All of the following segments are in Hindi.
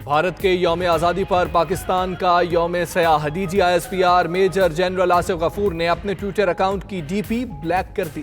भारत के यौम आज़ादी पर पाकिस्तान का यौम सयाह। DG ISPR major general Asif Ghafoor ने अपने ट्विटर अकाउंट की DP ब्लैक कर दी।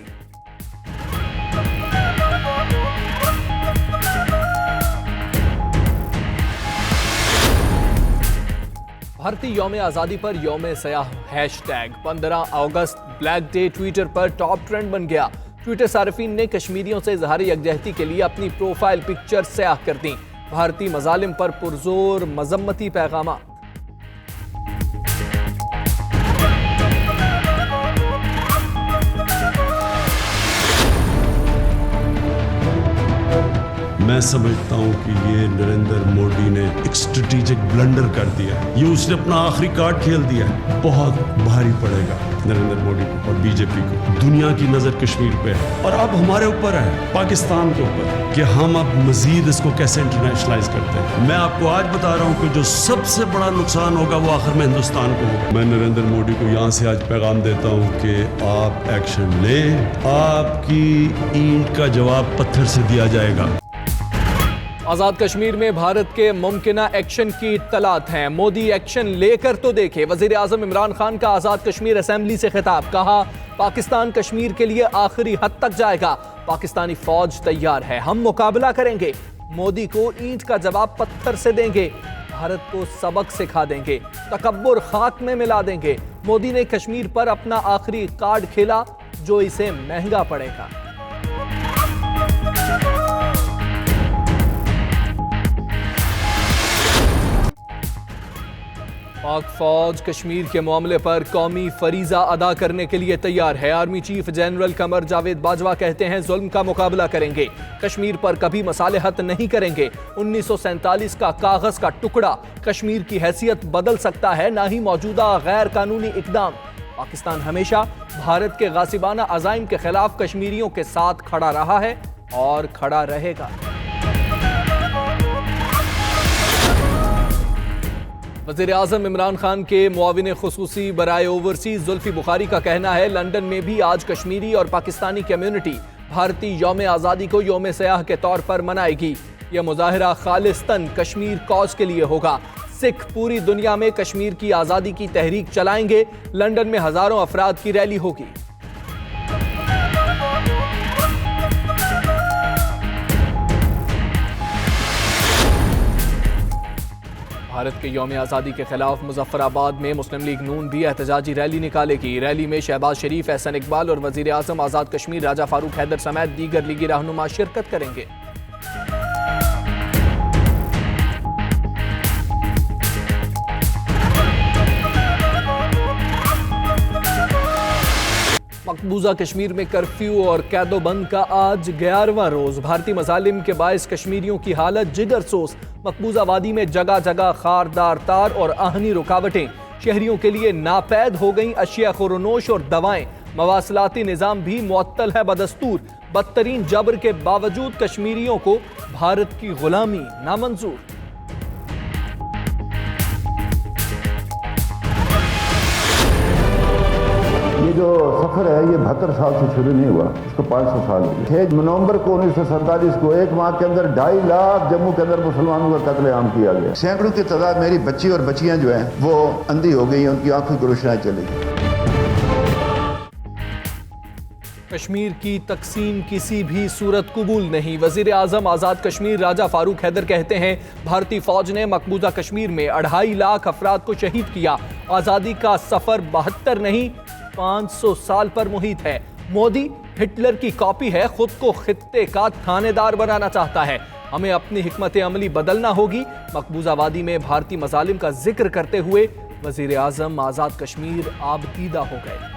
भारतीय यौम आज़ादी पर यौम सयाह हैशटैग 15 अगस्त ब्लैक डे ट्विटर पर टॉप ट्रेंड बन गया। ट्विटर सार्फिन ने कश्मीरियों से इज़हार यकजहती के लिए अपनी प्रोफाइल पिक्चर सयाह कर दी। भारतीय मजालिम पर पुरजोर मजम्मती पैगाम। मैं समझता हूं कि ये नरेंद्र मोदी ने एक स्ट्रेटेजिक ब्लंडर कर दिया है। ये उसने अपना आखिरी कार्ड खेल दिया है। बहुत भारी पड़ेगा नरेंद्र मोदी को और बीजेपी को। दुनिया की नजर कश्मीर पे है और अब हमारे ऊपर है, पाकिस्तान के ऊपर, कि हम अब मजीद इसको कैसे इंटरनेशनलाइज करते हैं। मैं आपको आज बता रहा हूं कि जो सबसे बड़ा नुकसान होगा वो आखिर में हिंदुस्तान को होगा। मैं नरेंद्र मोदी को यहाँ से आज पैगाम देता हूँ कि आप एक्शन लें। आपकी ईंट का जवाब पत्थर से दिया जाएगा। आजाद कश्मीर में भारत के मुमकिना एक्शन की इत्तलात हैं। मोदी एक्शन लेकर तो देखे। वजीर आजम इमरान खान का आजाद कश्मीर असेंबली से खिताब। कहा, पाकिस्तान कश्मीर के लिए आखिरी हद तक जाएगा। पाकिस्तानी फौज तैयार है, हम मुकाबला करेंगे। मोदी को ईंट का जवाब पत्थर से देंगे। भारत को सबक सिखा देंगे। तकब्बुर खाक में मिला देंगे। मोदी ने कश्मीर पर अपना आखिरी कार्ड खेला जो इसे महंगा पड़ेगा। पाक फौज कश्मीर के मामले पर कौमी फरीजा अदा करने के लिए तैयार है। Army chief general Qamar Javed Bajwa कहते हैं, जुल्म का मुकाबला करेंगे, कश्मीर पर कभी मसालेहत नहीं करेंगे। 1947 का कागज का टुकड़ा कश्मीर की हैसियत बदल सकता है, ना ही मौजूदा गैर कानूनी इकदाम। पाकिस्तान हमेशा भारत के गासिबाना अज़ाइम के खिलाफ कश्मीरियों के साथ खड़ा रहा है और खड़ा रहेगा। वज़ीर आज़म इमरान खान के मुआविन खुसूसी बराए ओवरसीज जुल्फी बुखारी का कहना है, लंदन में भी आज कश्मीरी और पाकिस्तानी कम्युनिटी भारतीय यौम आज़ादी को यौम सयाह के तौर पर मनाएगी। यह मुजाहिरा खालिस्तन कश्मीर कॉज के लिए होगा। सिख पूरी दुनिया में कश्मीर की आज़ादी की तहरीक चलाएंगे। लंदन में हजारों अफराद की रैली होगी। भारत के यौम आज़ादी के खिलाफ मुजफ्फराबाद में मुस्लिम लीग नून भी एहतजाजी रैली निकालेगी। रैली में शहबाज शरीफ, एहसन इकबाल और वजीर आज़म आज़ाद कश्मीर राजा फारूक हैदर समेत दीगर लीगी रहनुमा शिरकत करेंगे। मकबूजा कश्मीर में कर्फ्यू और कैदोबंद का आज 11वां रोज। भारतीय मजालिम के बायस कश्मीरियों की हालत जिगरसोज। मकबूजा वादी में जगह जगह खारदार तार और आहनी रुकावटें। शहरियों के लिए नापैद हो गई अशिया खुरनोश और दवाएं। मवासलाती निज़ाम भी मुअत्तल है बदस्तूर। बदतरीन जबर के बावजूद कश्मीरियों को भारत की गुलामी नामंजूर। ये जो सफर है ये 72 साल से शुरू नहीं हुआ, इसको 500 साल हो गए। 6 नवंबर को 1947 को एक माह के अंदर 2.5 लाख जम्मू के अंदर मुसलमानों का कत्लेआम किया गया। सैकड़ों की तादाद मेरी बच्ची और बच्चियां जो हैं वो अंधी हो गई, उनकी आंखों की रोशनी चली गई। कश्मीर की तकसीम किसी भी सूरत कबूल नहीं। वजीर आजम आज़ाद कश्मीर राजा फारूक हैदर कहते हैं, भारतीय फौज ने मकबूजा कश्मीर में 2.5 लाख अफराद को शहीद किया। आज़ादी का सफर 72 नहीं 500 साल पर मुहित है। मोदी हिटलर की कॉपी है, खुद को खित्ते का थानेदार बनाना चाहता है। हमें अपनी हिकमत अमली बदलना होगी। मकबूजा वादी में भारतीय मजालिम का जिक्र करते हुए वजीर आजम आज़ाद कश्मीर आबदीदा हो गए।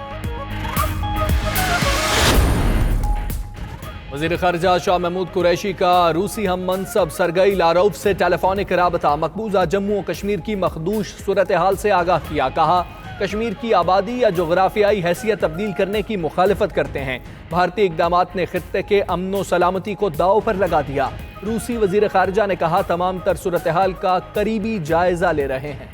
वज़ीर ख़ारिजा शाह महमूद कुरैशी का रूसी हम मनसब सरगई लारौफ से टेलीफोनिक राबता। मकबूजा जम्मू और कश्मीर की मखदूश सूरत हाल से आगाह किया। कहा, कश्मीर की आबादी या जोग्राफियाई हैसियत तब्दील करने की मुखालिफत करते हैं। भारतीय इक़दामात ने खित्ते के अमन व सलामती को दाव पर लगा दिया। रूसी वज़ीर ख़ारिजा ने कहा, तमाम तर सूरत हाल का करीबी जायजा ले रहे हैं।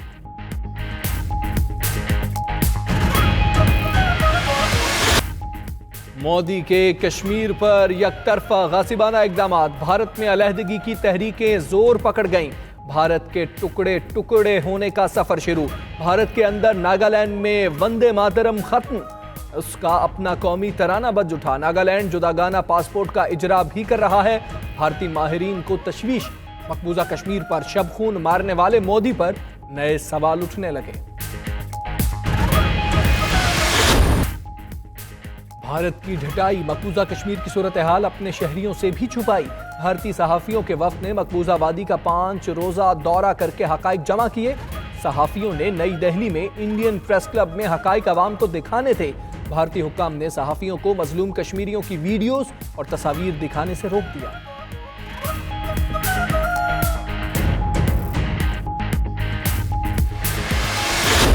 मोदी के कश्मीर पर यकतरफा गासिबाना इक़दामात। भारत में अलहदगी की तहरीकें जोर पकड़ गईं। भारत के टुकड़े टुकड़े होने का सफर शुरू। भारत के अंदर नागालैंड में वंदे मातरम खत्म, उसका अपना कौमी तराना बज उठा। नागालैंड जुदागाना पासपोर्ट का इजरा भी कर रहा है। भारतीय माहिरीन को तशवीश, मकबूजा कश्मीर पर शब खून मारने वाले मोदी पर नए सवाल उठने लगे। भारत की ढिठाई, मकबूजा कश्मीर की सूरत हाल अपने शहरियों से भी छुपाई। भारतीय सहाफियों के वफ्द ने मकबूजा वादी का 5 रोजा दौरा करके हकाइक जमा किए। सहाफियों ने नई दिल्ली में इंडियन प्रेस क्लब में हकाइक अवाम को दिखाने थे। भारतीय हुक्काम ने सहाफियों को मजलूम कश्मीरियों की वीडियोस और तस्वीर दिखाने से रोक दिया।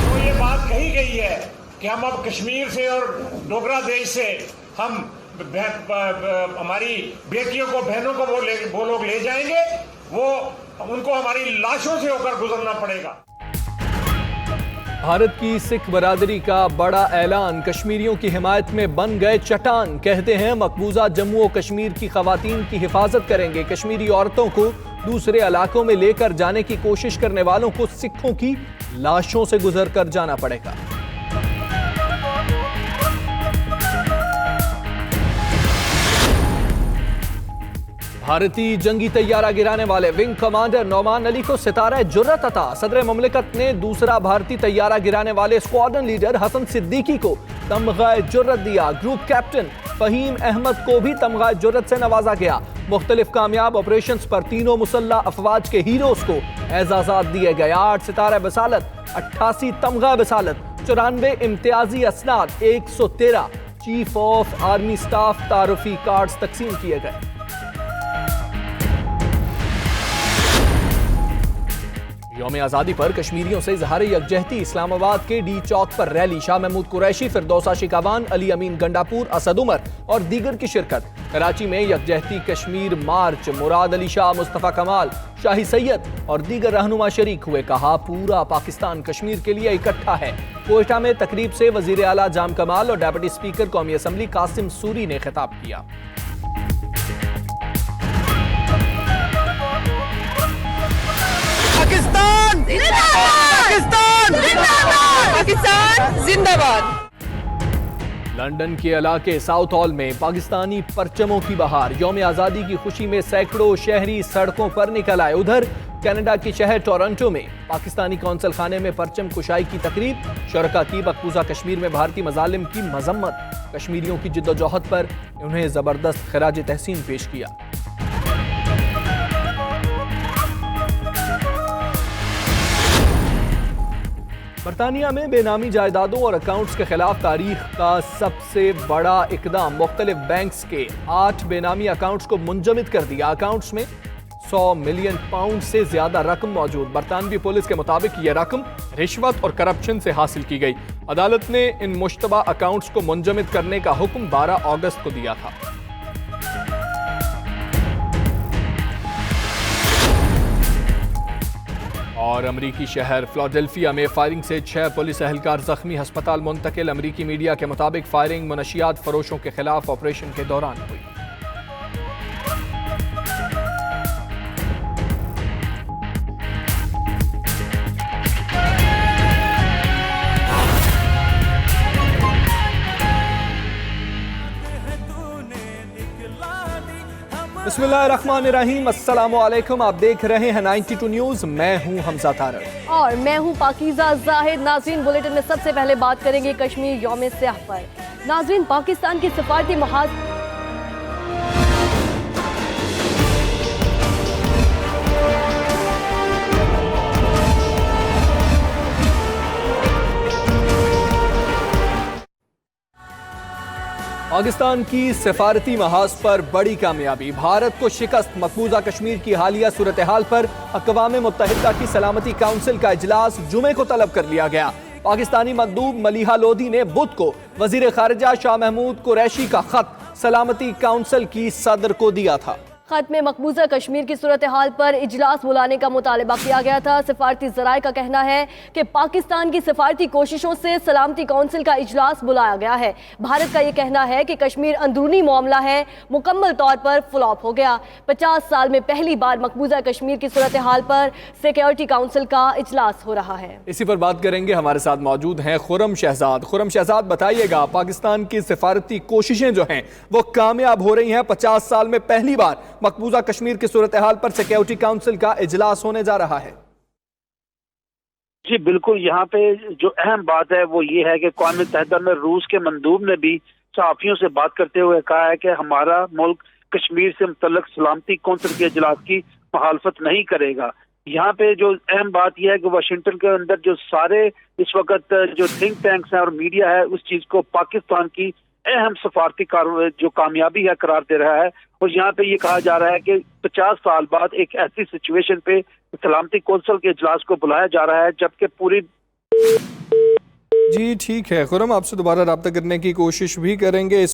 तो ये बात कही गई है कि हम अब कश्मीर से और डोगरा देश से हम हमारी बेटियों को, बहनों को वो लोग ले जाएंगे, वो उनको हमारी लाशों से होकर गुजरना पड़ेगा। भारत की सिख बरादरी का बड़ा ऐलान, कश्मीरियों की हिमायत में बन गए चट्टान। कहते हैं मकबूजा जम्मू और कश्मीर की खवातीन की हिफाजत करेंगे। कश्मीरी औरतों को दूसरे इलाकों में लेकर जाने की कोशिश करने वालों को सिखों की लाशों से गुजर कर जाना पड़ेगा। भारतीय जंगी तैयारा गिराने वाले विंग कमांडर नौमान अली को सितारा जुर्रत अता। सदर मुमलिकत ने दूसरा भारतीय तैयारा गिराने वाले स्क्वाड्रन लीडर हसन सिद्दीकी को तमगा जुर्रत दिया। ग्रुप कैप्टन फहीम अहमद को भी तमगा जुर्रत से नवाजा गया। मुख्तलिफ कामयाब ऑपरेशंस पर तीनों मुसल्ला अफवाज के हीरोज को एजाजात दिए गए। 8 सितारा बसालत, 88 तमगा बसालत, 94 इम्तियाजी असनाद, 113 चीफ ऑफ आर्मी स्टाफ तारुफी कार्ड्स तकसीम किए गए। यौम आज़ादी पर कश्मीरियों से इजहार यकजहती, इस्लामाबाद के डी चौक पर रैली। शाह महमूद कुरैशी, फिरदौसा शिकावान, अली अमीन गंडापुर, असद उमर और दीगर की शिरकत। कराची में यकजहती कश्मीर मार्च, मुराद अली शाह, मुस्तफ़ा कमाल, शाही सैयद और दीगर रहनुमा शरीक हुए। कहा पूरा पाकिस्तान कश्मीर के लिए इकट्ठा है। कोयटा में तकरीब से वजीर आला जाम कमाल और डेप्यूटी स्पीकर कौमी असम्बली कासिम सूरी ने खिताब किया। पाकिस्तान जिंदाबाद, पाकिस्तान जिंदाबाद। लंदन के इलाके साउथ हॉल में पाकिस्तानी परचमों की बहार। यौम आज़ादी की खुशी में सैकड़ों शहरी सड़कों पर निकल आए। उधर कनाडा के शहर टोरंटो में पाकिस्तानी कौंसल खाने में परचम कुशाई की तकरीब। शरका की मकबूजा कश्मीर में भारतीय मजालिम की मजम्मत। कश्मीरियों की जिद्दोजहद पर उन्हें जबरदस्त खराज तहसीन पेश किया। बरतानिया में बेनामी जायदादों और अकाउंट्स के खिलाफ तारीख का सबसे बड़ा इकदाम। मुख्तलिफ बैंक्स के 8 बेनामी अकाउंट्स को मुंजमद कर दिया। अकाउंट्स में 100 मिलियन पाउंड से ज्यादा रकम मौजूद। बरतानवी पुलिस के मुताबिक यह रकम रिश्वत और करप्शन से हासिल की गई। अदालत ने इन मुश्तबा अकाउंट्स को मुंजमद करने का हुक्म 12 अगस्त को दिया था। और अमरीकी शहर फिलाडेल्फिया में फायरिंग से 6 पुलिस एहलकार जख्मी, अस्पताल मुंतकिल। अमरीकी मीडिया के मुताबिक फायरिंग मुनशियात फरोशों के खिलाफ ऑपरेशन के दौरान हुई। बिस्मिल्लाहिर्रहमानिर्रहीम, अस्सलाम वालेकुम। आप देख रहे हैं 92 न्यूज़। मैं हूं हमजा तारड़ और मैं हूं पाकीज़ा जाहिद। नाज़रीन, बुलेटिन में सबसे पहले बात करेंगे कश्मीर यौम स्याह पर। नाज़रीन, पाकिस्तान की सफारती महाज पाकिस्तान की सफारती महाज पर बड़ी कामयाबी, भारत को शिकस्त। मकबूजा कश्मीर की हालिया सूरत हाल पर अक़वाम मुत्तहिदा की सलामती काउंसिल का इजलास जुमे को तलब कर लिया गया। पाकिस्तानी मंदूब मलिहा लोधी ने बुध को वजीर खारिजा शाह महमूद कुरैशी का खत सलामती काउंसिल की सदर को दिया था। खत में मकबूजा कश्मीर की सूरत हाल पर इजलास बुलाने का मुतालबा किया गया था। सिफारती ज़राए का कहना है कि पाकिस्तान की सिफारती कोशिशों से सलामती कौंसिल का इजलास बुलाया गया है। भारत का ये कहना है कि कश्मीर अंदरूनी मामला है, मुकम्मल तौर पर फ्लॉप हो गया। 50 साल में पहली बार मकबूजा कश्मीर की सूरत हाल पर सिक्योरिटी काउंसिल का इजलास हो रहा है। इसी पर बात करेंगे, हमारे साथ मौजूद हैं खुर्रम शहजाद। खुर्रम शहजाद, बताइएगा, पाकिस्तान की सिफारती कोशिशें जो हैं वो कामयाब हो रही हैं। 50 साल में पहली बार मकबूजा कश्मीर की सूरत हाल पर सिक्योरिटी काउंसिल का इजलास होने जा रहा है। जी बिल्कुल, यहाँ पे जो अहम बात है वो ये है कि अक़वाम मुत्तहिदा में रूस के मंदूब ने भी सहाफ़ियों से बात करते हुए कहा है कि हमारा मुल्क कश्मीर से मुतल्लिक़ सलामती कौंसिल के इजलास की मुखालफत नहीं करेगा। यहाँ पे जो अहम बात यह है कि वाशिंगटन के अंदर जो सारे इस वक्त जो थिंक टैंक्स हैं और मीडिया है उस चीज को पाकिस्तान की अहम सफारती जो कामयाबी है करार दे रहा है। और यहाँ पे ये कहा जा रहा है कि 50 साल बाद एक ऐसी सिचुएशन पे सलामती कौंसिल के इजलास को बुलाया जा रहा है जबकि पूरी जी ठीक है खुर्रम, आपसे दोबारा रब्ता करने की कोशिश भी करेंगे।